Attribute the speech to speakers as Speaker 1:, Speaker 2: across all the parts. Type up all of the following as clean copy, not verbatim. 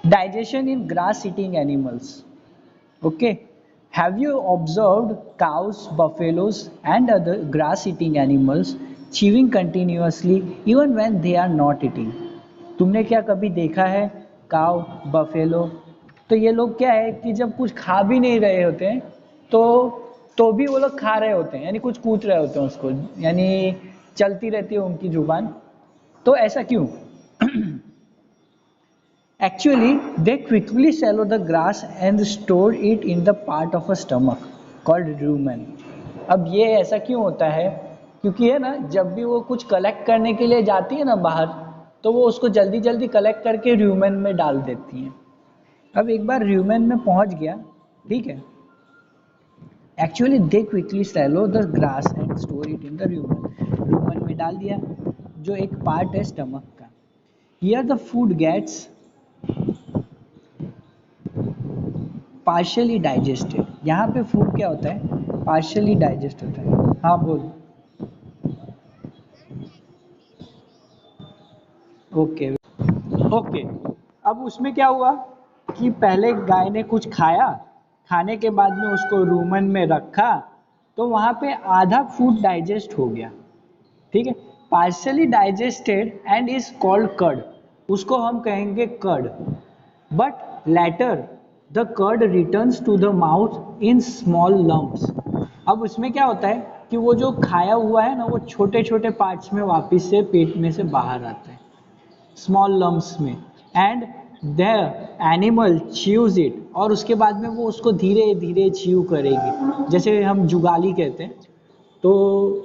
Speaker 1: Digestion in grass eating animals. Okay, have you observed cows, buffaloes and other grass eating animals chewing continuously even when they are not eating? तुमने क्या कभी देखा है काव, buffalo? तो ये लोग क्या है कि जब कुछ खा भी नहीं रहे होते हैं तो भी वो लोग खा रहे होते हैं, यानी कुछ कूट रहे होते हैं उसको, यानी चलती रहती है उनकी जुबान। तो ऐसा क्यों? Actually, they quickly swallow the grass and store it in the part of a stomach called rumen. अब ये ऐसा क्यों होता है? क्योंकि है ना, जब भी वो कुछ कलेक्ट करने के लिए जाती है ना बाहर, तो वो उसको जल्दी जल्दी कलेक्ट करके र्यूमेन में डाल देती हैं। अब एक बार र्यूमेन में पहुंच गया, ठीक है, actually they quickly swallow the grass and store it in the rumen. Rumen में डाल दिया, जो एक पार्ट है स्टमक का। Here the food gets partially digested. यहाँ पे फूड क्या होता है? पार्शियली डाइजेस्ट होता है। हाँ बोल। ओके ओके, अब उसमें क्या हुआ कि पहले गाय ने कुछ खाया, खाने के बाद में उसको रूमन में रखा, तो वहाँ पे आधा फूड डाइजेस्ट हो गया, ठीक है। Partially digested and is called cud, उसको हम कहेंगे cud. But later the cud returns to the mouth in small lumps. अब उसमें क्या होता है कि वो जो खाया हुआ है ना, वो छोटे छोटे पार्ट्स में वापस से पेट में से बाहर आता है, स्मॉल लम्प्स में। And the animal chews it, और उसके बाद में वो उसको धीरे धीरे च्यू करेगी, जैसे हम जुगाली कहते हैं, तो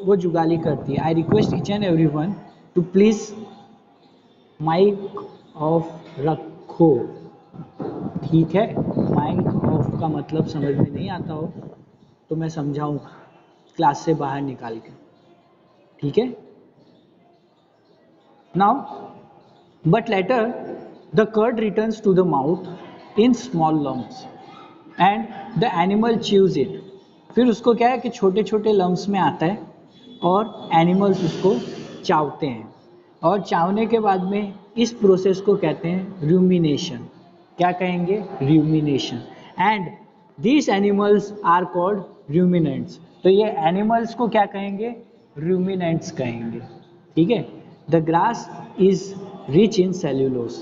Speaker 1: वो जुगाली करती है। I request each and every one to please mic off रखो, ठीक है। माइक ऑफ का मतलब समझ में नहीं आता हो तो मैं समझाऊँ क्लास से बाहर निकाल के, ठीक है। Now but later the cud returns to the mouth in small lumps and the animal chews it. फिर उसको क्या है कि छोटे छोटे लम्प्स में आता है और एनिमल्स उसको चावते हैं, और चावने के बाद में इस प्रोसेस को कहते हैं रूमिनेशन। क्या कहेंगे? Rumination. And these animals are called ruminants. तो ये एनिमल्स को क्या कहेंगे? रूमिनेंट्स कहेंगे, ठीक है। The grass is rich in cellulose,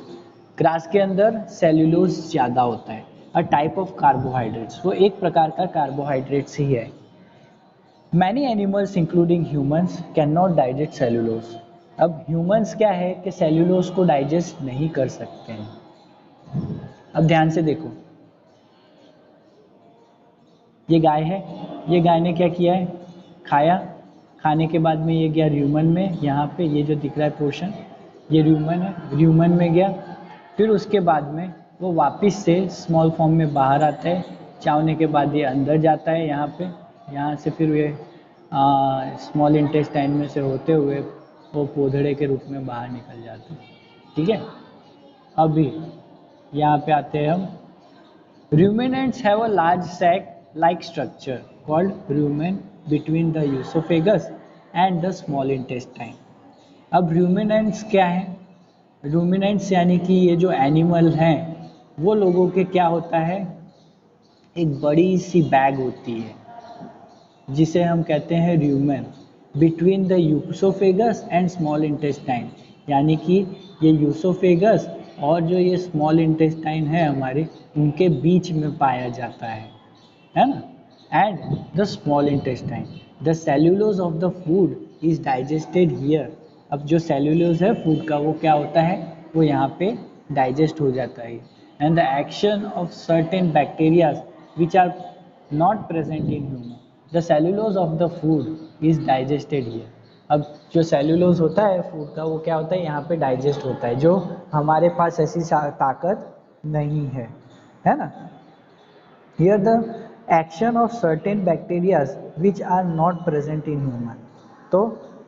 Speaker 1: grass के अंदर सेल्यूलोज ज़्यादा होता है। अ टाइप ऑफ कार्बोहाइड्रेट्स, वो एक प्रकार का कार्बोहाइड्रेट्स ही है। Many animals including humans can not digest cellulose. अब ह्यूमन्स क्या है कि सेल्यूलोज को डाइजेस्ट नहीं कर सकते हैं। अब ध्यान से देखो, ये गाय है, ये गाय ने क्या किया है? खाया, खाने के बाद में ये गया र्यूमन में, यहाँ पे ये जो दिख रहा है पोर्शन, ये र्यूमन है, र्यूमन में गया। फिर उसके बाद में वो वापस से स्मॉल फॉर्म में बाहर आता है, चावने के बाद ये अंदर जाता है यहाँ पे, यहाँ से फिर ये स्मॉल इंटेस्टाइन में से होते हुए वो पोधड़े के रूप में बाहर निकल जाता है, ठीक है। अभी यहाँ पे आते हैं हम। Ruminants have a large sac-like structure called rumen between the esophagus and the small intestine. अब ruminants क्या है? Ruminants यानी कि ये जो एनिमल हैं, वो लोगों के क्या होता है? एक बड़ी सी बैग होती है जिसे हम कहते हैं rumen between the esophagus and small intestine, यानी कि ये यूसोफेगस और जो ये स्मॉल इंटेस्टाइन है हमारे, उनके बीच में पाया जाता है ना। And the small intestine, the cellulose of the food is digested here. अब जो सेल्यूलोज है फूड का, वो क्या होता है? वो यहाँ पे डाइजेस्ट हो जाता है। And the action of certain bacterias which are not present in human, the cellulose of the food is digested here. अब जो सेल्यूलोज होता है फूड का, वो क्या होता है? यहाँ पे डाइजेस्ट होता है, जो हमारे पास ऐसी ताकत नहीं है ना। Here the action of certain bacterias which are not present in human, तो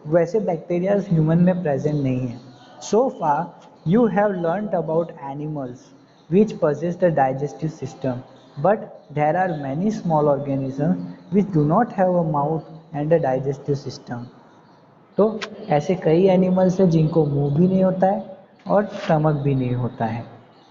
Speaker 1: वैसे बैक्टीरियाज ह्यूमन में प्रेजेंट नहीं है। So far you have learned about animals which possess the digestive system, but there are many small organisms which do not have a mouth and a digestive system. तो ऐसे कई animals हैं जिनको मुंह भी नहीं होता है और स्टमक भी नहीं होता है,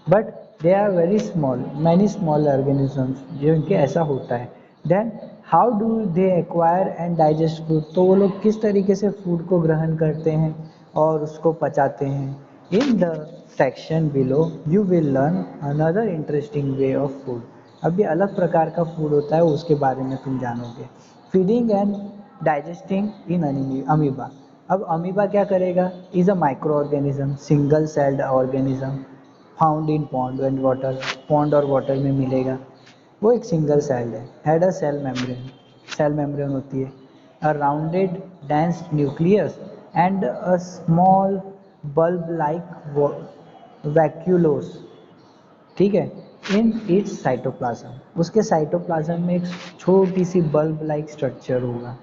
Speaker 1: but they are very small, many small organisms जो इनके ऐसा होता है। Then how do they acquire and digest food, तो वो लोग किस तरीके से फूड को ग्रहण करते हैं और उसको पचाते हैं। In the section below you will learn another interesting way of food, अभी अलग प्रकार का फूड होता है उसके बारे में तुम जानोगे। Feeding and digesting in amoeba, अब अमीबा क्या करेगा, is a micro organism, single celled organism found in pond and water, pond और वाटर में मिलेगा। वो एक सिंगल सेल है, हैड अ सेल मेम्ब्रेन होती है, a rounded dense nucleus and a small bulb like vacuoles, ठीक है, इन इट्स साइटोप्लाज्म, उसके साइटोप्लाज्म में एक छोटी सी बल्ब लाइक स्ट्रक्चर होगा,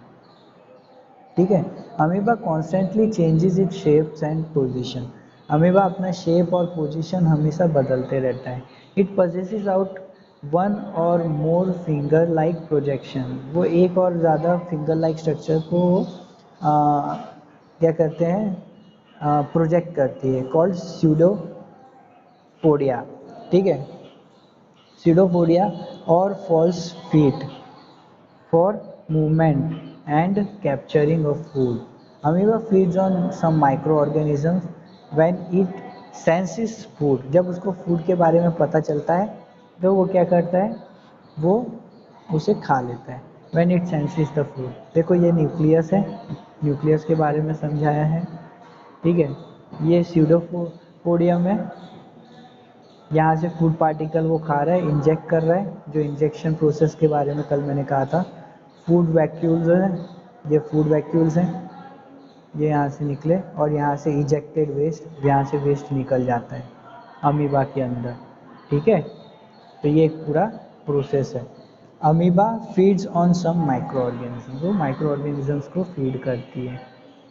Speaker 1: ठीक है। Amoeba constantly changes it shapes and position, amoeba अपना शेप और पोजीशन हमेशा बदलते रहता है। इट पजेसेस आउट वन और मोर फिंगर लाइक प्रोजेक्शन, वो एक और ज़्यादा फिंगर लाइक स्ट्रक्चर को क्या कहते हैं, प्रोजेक्ट करती है, कॉल्ड स्यूडोपोडिया, ठीक है, स्यूडोपोडिया और false feet for movement and capturing of food. Amoeba feeds on some microorganisms when it senses food. जब उसको फूड के बारे में पता चलता है तो वो क्या करता है, वो उसे खा लेता है। When it senses the food, देखो ये न्यूक्लियस है, न्यूक्लियस के बारे में समझाया है, ठीक है। ये स्यूडोपोडियम है, यहाँ से फूड पार्टिकल वो खा रहा है, इंजेक्ट कर रहा है, जो इंजेक्शन प्रोसेस के बारे में कल मैंने कहा था। फूड वैक्यूल्स हैं, ये फूड वैक्यूल्स हैं, ये यहाँ से निकले और यहाँ से इजेक्टेड वेस्ट, यहाँ से वेस्ट निकल जाता है अमीबा के अंदर, ठीक है। तो ये एक पूरा प्रोसेस है। Amoeba feeds on some micro organism, वो माइक्रो ऑर्गेनिजम्स को फीड करती है,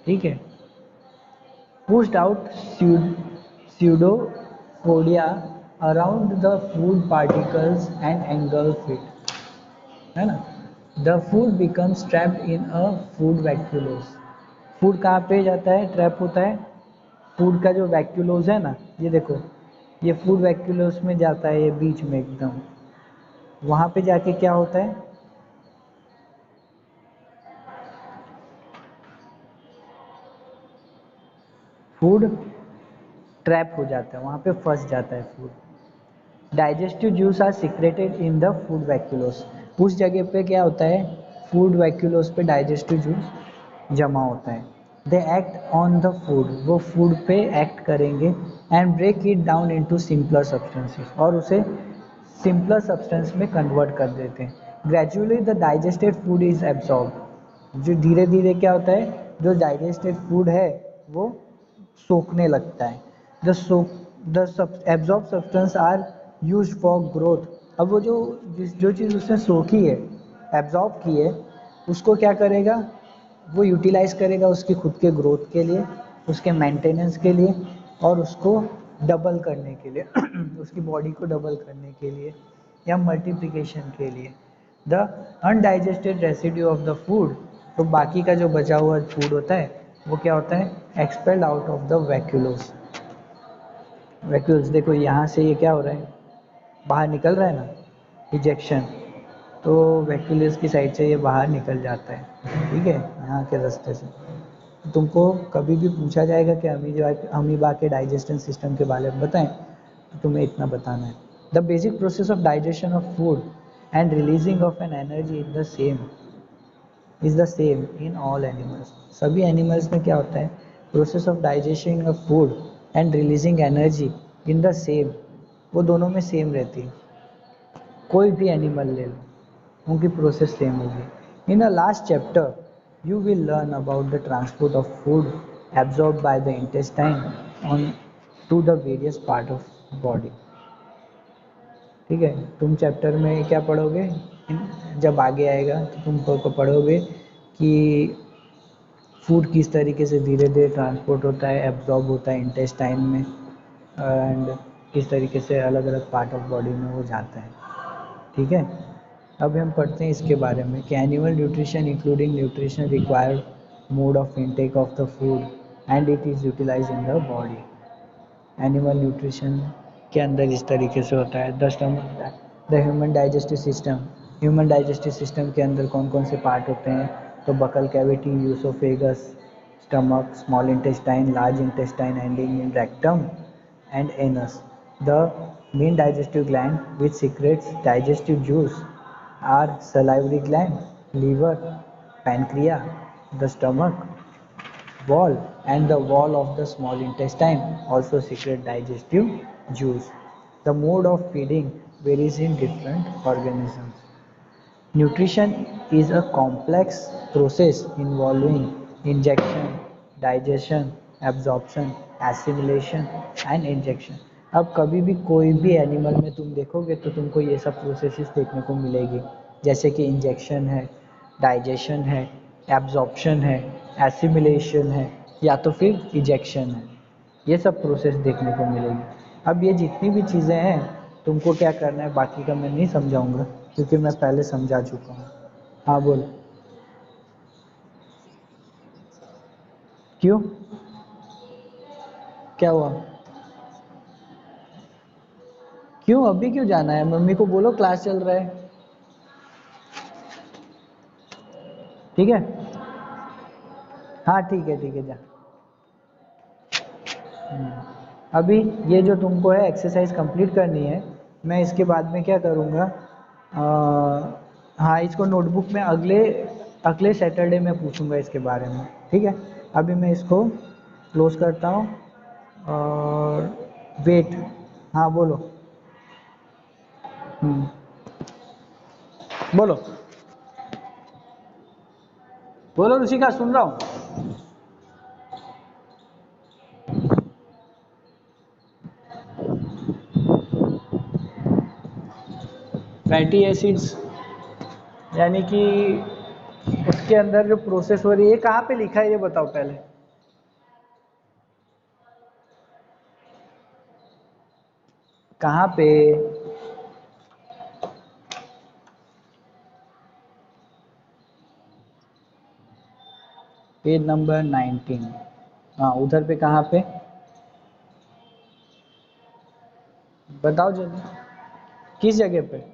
Speaker 1: ठीक है। Pushed out pseudopodia around the food particles and engulf it, है ना। The food becomes trapped in a food vacuoles, food कहाँ पे जाता है, ट्रैप होता है, फूड का जो वैक्यूलोस है ना, ये देखो, ये फूड वैक्यूलोस में जाता है, ये बीच में एकदम, वहाँ पे जाके क्या होता है, फूड ट्रैप हो जाता है, वहाँ पे फंस जाता है food. Digestive juice are secreted in the food vacuoles, उस जगह पे क्या होता है, फूड वैक्यूलोस पे डाइजेस्टिव जूस जमा होता है। They act on the food, वो फूड पे एक्ट करेंगे, and break it down into simpler substances, और उसे सिंपलर सब्सटेंस में कन्वर्ट कर देते हैं। Gradually the digested food is absorb, जो धीरे धीरे क्या होता है, जो डाइजेस्टेड फूड है वो सोखने लगता है। The absorb substance are use for growth, अब वो जो चीज़ उसने सोखी है, एब्जॉर्ब की है, उसको क्या करेगा, वो यूटिलाइज करेगा उसकी खुद के ग्रोथ के लिए, उसके मेंटेनेंस के लिए, और उसको डबल करने के लिए उसकी बॉडी को डबल करने के लिए या मल्टीप्लिकेशन के लिए। The undigested residue of the food, तो बाकी का जो बचा हुआ फूड होता है वो क्या होता है, expelled out of the vacuoles. Vacuoles देखो यहाँ से ये क्या हो रहा है, बाहर निकल रहा है ना, इजेक्शन, तो वैक्यूलस की साइड से ये बाहर निकल जाता है, ठीक है, यहाँ के रास्ते से। तुमको कभी भी पूछा जाएगा कि अमीबा के डाइजेशन सिस्टम के बारे में बताएं, तो तुम्हें इतना बताना है। The basic process of digestion of food and releasing of an energy is the same in all animals, सभी एनिमल्स में क्या होता है, process of digestion of food and releasing energy in the same, वो दोनों में सेम रहती है, कोई भी एनिमल ले लो उनकी प्रोसेस सेम होगी। In the last chapter you will learn about the transport of food absorb by the intestine on to the various part of body, ठीक है। तुम चैप्टर में क्या पढ़ोगे, जब आगे आएगा तो तुम पढ़ोगे कि फूड किस तरीके से धीरे धीरे ट्रांसपोर्ट होता है, एब्जॉर्ब होता है इंटेस्टाइन में, एंड किस तरीके से अलग अलग पार्ट ऑफ बॉडी में वो जाता है, ठीक है। अब हम पढ़ते हैं इसके बारे में कि animal nutrition including nutrition required mode of intake of the food and it is utilize in the body. Animal nutrition के अंदर इस तरीके से होता है। The stomach, the human digestive system, human digestive system के अंदर कौन कौन से पार्ट होते हैं? तो buccal cavity, oesophagus, stomach, small intestine, large intestine ending in rectum and anus. The main digestive gland which secretes digestive juice are salivary gland, liver, pancreas, the stomach wall and the wall of the small intestine also secrete digestive juice. The mode of feeding varies in different organisms. Nutrition is a complex process involving injection, digestion, absorption, assimilation and injection. अब कभी भी कोई भी animal में तुम देखोगे तो तुमको ये सब प्रोसेसेस देखने को मिलेगी, जैसे कि इंजेक्शन है, डाइजेशन है, एब्जॉर्प्शन है, एसिमिलेशन है या तो फिर इजेक्शन है। ये सब प्रोसेस देखने को मिलेगी। अब ये जितनी भी चीज़ें हैं तुमको क्या करना है, बाकी का मैं नहीं समझाऊंगा क्योंकि मैं पहले समझा चुका हूँ। हाँ बोल। क्यों, क्या हुआ? क्यों अभी क्यों जाना है? मम्मी को बोलो क्लास चल रहा है। ठीक है, हाँ ठीक है जा। अभी ये जो तुमको है एक्सरसाइज कंप्लीट करनी है, मैं इसके बाद में क्या करूँगा, हाँ इसको नोटबुक में अगले अगले सैटरडे में पूछूंगा इसके बारे में। ठीक है, अभी मैं इसको क्लोज करता हूँ और वेट। हाँ बोलो। बोलो बोलो ऋषिका, सुन रहा हूँ। फैटी एसिड्स यानी कि उसके अंदर जो प्रोसेस हो रही है, कहाँ पे लिखा है ये बताओ पहले। कहाँ पे? Page number 19। हाँ उधर पे कहाँ पे बताओ जल्दी, किस जगह पे?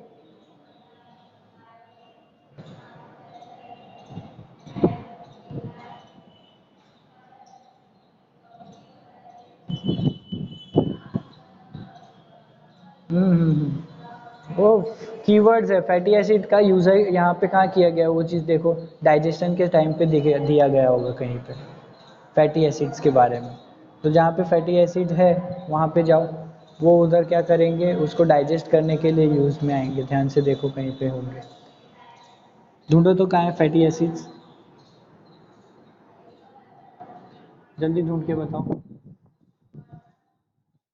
Speaker 1: वो कीवर्ड्स है, फैटी एसिड का यूज है यहाँ पे कहाँ किया गया है वो चीज़ देखो, डाइजेशन के टाइम पे दिया गया होगा कहीं पे फैटी एसिड्स के बारे में। तो जहाँ पे फैटी एसिड है वहाँ पे जाओ, वो उधर क्या करेंगे, उसको डाइजेस्ट करने के लिए यूज में आएंगे। ध्यान से देखो कहीं पे होंगे, ढूंढो तो कहाँ है फैटी एसिड्स, जल्दी ढूंढ के बताओ।